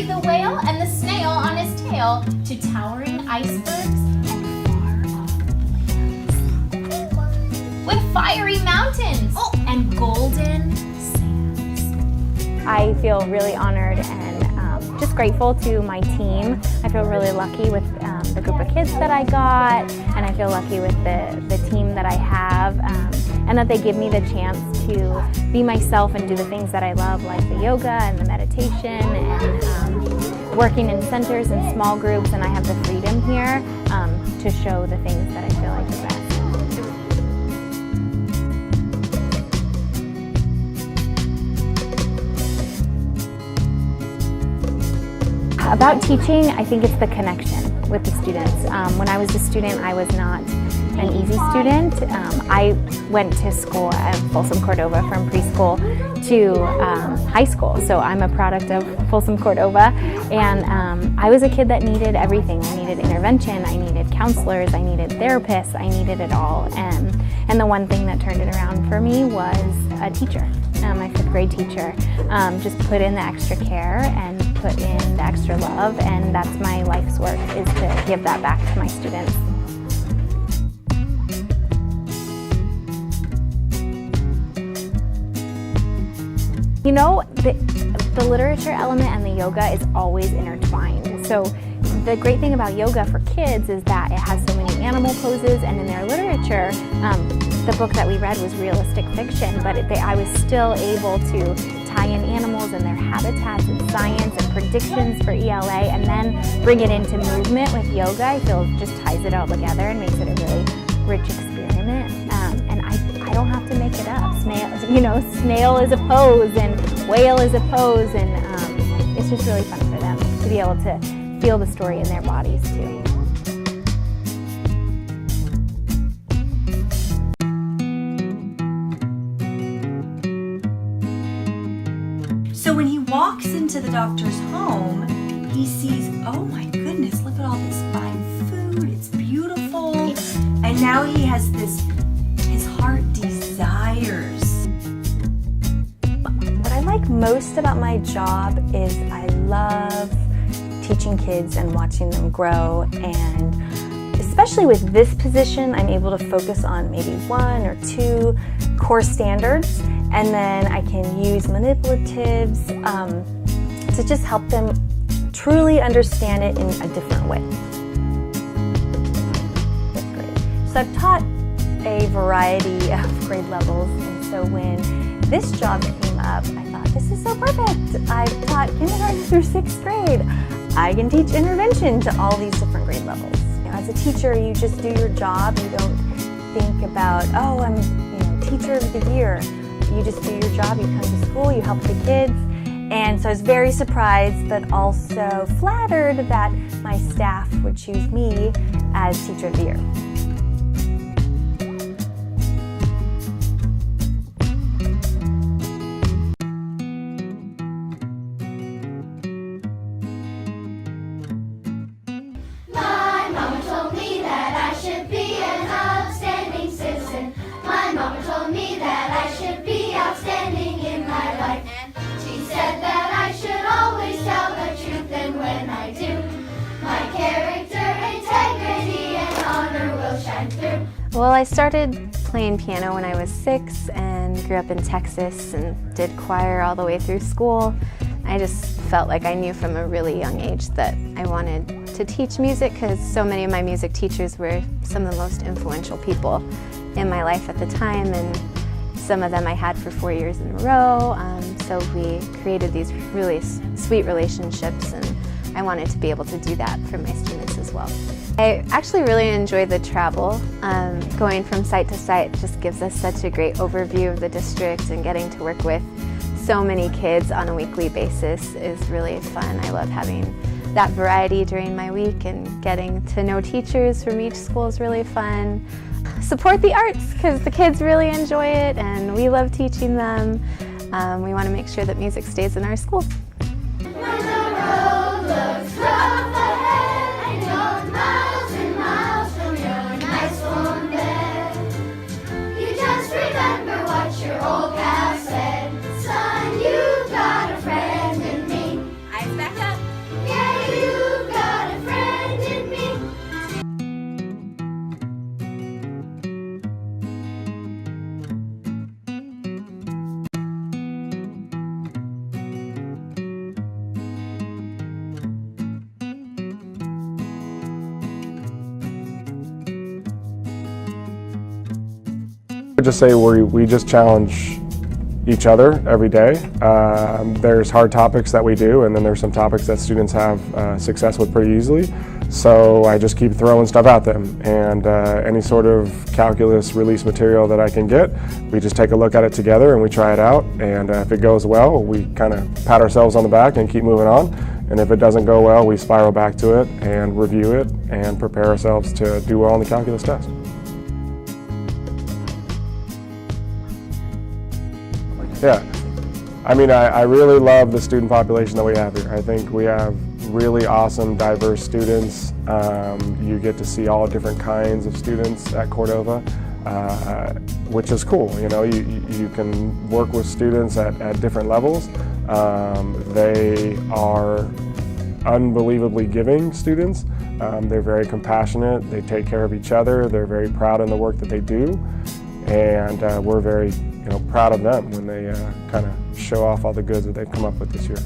the whale and the snail on his tail to towering icebergs and far-off lands. With fiery mountains and golden sands. I feel really honored and just grateful to my team. I feel really lucky with the group of kids that I got, and I feel lucky with the team that I have, and that they give me the chance to be myself and do the things that I love, like the yoga and the meditation and working in centers and small groups, and I have the freedom here to show the things that I feel like are best. About teaching, I think it's the connection with the students. When I was a student, I was not an easy student. I went to school at Folsom Cordova from preschool to high school, so I'm a product of Folsom Cordova, and I was a kid that needed everything. I needed intervention, I needed counselors, I needed therapists, I needed it all, and the one thing that turned it around for me was a teacher. My fifth grade teacher just put in the extra care and put in the extra love, and that's my life's work, is to give that back to my students. You know, the literature element and the yoga is always intertwined. So the great thing about yoga for kids is that it has so many animal poses, and in their literature, the book that we read was realistic fiction, but I was still able to tie in animals and their habitats and science and predictions for ELA, and then bring it into movement with yoga. I feel it just ties it all together and makes it a really rich experiment. And I don't have to make it up. Snail is a pose and whale is a pose, and it's just really fun for them to be able to feel the story in their bodies too. So when he walks into the doctor's home, he sees, oh my goodness, look at all this fine food, it's beautiful. And now he has this, his heart desires. What I like most about my job is I love teaching kids and watching them grow, and especially with this position, I'm able to focus on maybe 1 or 2 core standards, and then I can use manipulatives to just help them truly understand it in a different way. That's great. So I've taught a variety of grade levels, and so when this job came up, I thought, this is so perfect. I've taught kindergarten through 6th grade. I can teach intervention to all these different grade levels. As a teacher, you just do your job. You don't think about, oh, I'm teacher of the year. You just do your job, you come to school, you help the kids. And so I was very surprised, but also flattered that my staff would choose me as Teacher of the Year. My mama told me that I should be an outstanding citizen. My mama told me that I should be outstanding in my life. She said that I should always tell the truth, and when I do, my character, integrity, and honor will shine through. Well, I started playing piano when I was 6 and grew up in Texas and did choir all the way through school. I just felt like I knew from a really young age that I wanted to teach music, because so many of my music teachers were some of the most influential people in my life at the time, and some of them I had for 4 years in a row. So we created these really sweet relationships, and I wanted to be able to do that for my students as well. I actually really enjoy the travel. Going from site to site just gives us such a great overview of the district, and getting to work with so many kids on a weekly basis is really fun. I love having that variety during my week, and getting to know teachers from each school is really fun. Support the arts, because the kids really enjoy it and we love teaching them. We want to make sure that music stays in our schools. When the road looks rough ahead and you're miles and miles from your nice warm bed, you just remember what your old pal said. Son, you've got a friend in me. Eyes back up. just say we just challenge each other every day. There's hard topics that we do, and then there's some topics that students have success with pretty easily. So I just keep throwing stuff at them, and any sort of calculus release material that I can get, we just take a look at it together and we try it out, and if it goes well, we kind of pat ourselves on the back and keep moving on, and if it doesn't go well, we spiral back to it and review it and prepare ourselves to do well on the calculus test. Yeah, I mean, I really love the student population that we have here. I think we have really awesome, diverse students. You get to see all different kinds of students at Cordova, which is cool. You know, you can work with students at different levels. They are unbelievably giving students. They're very compassionate. They take care of each other. They're very proud in the work that they do, and we're very proud of them when they kind of show off all the goods that they've come up with this year.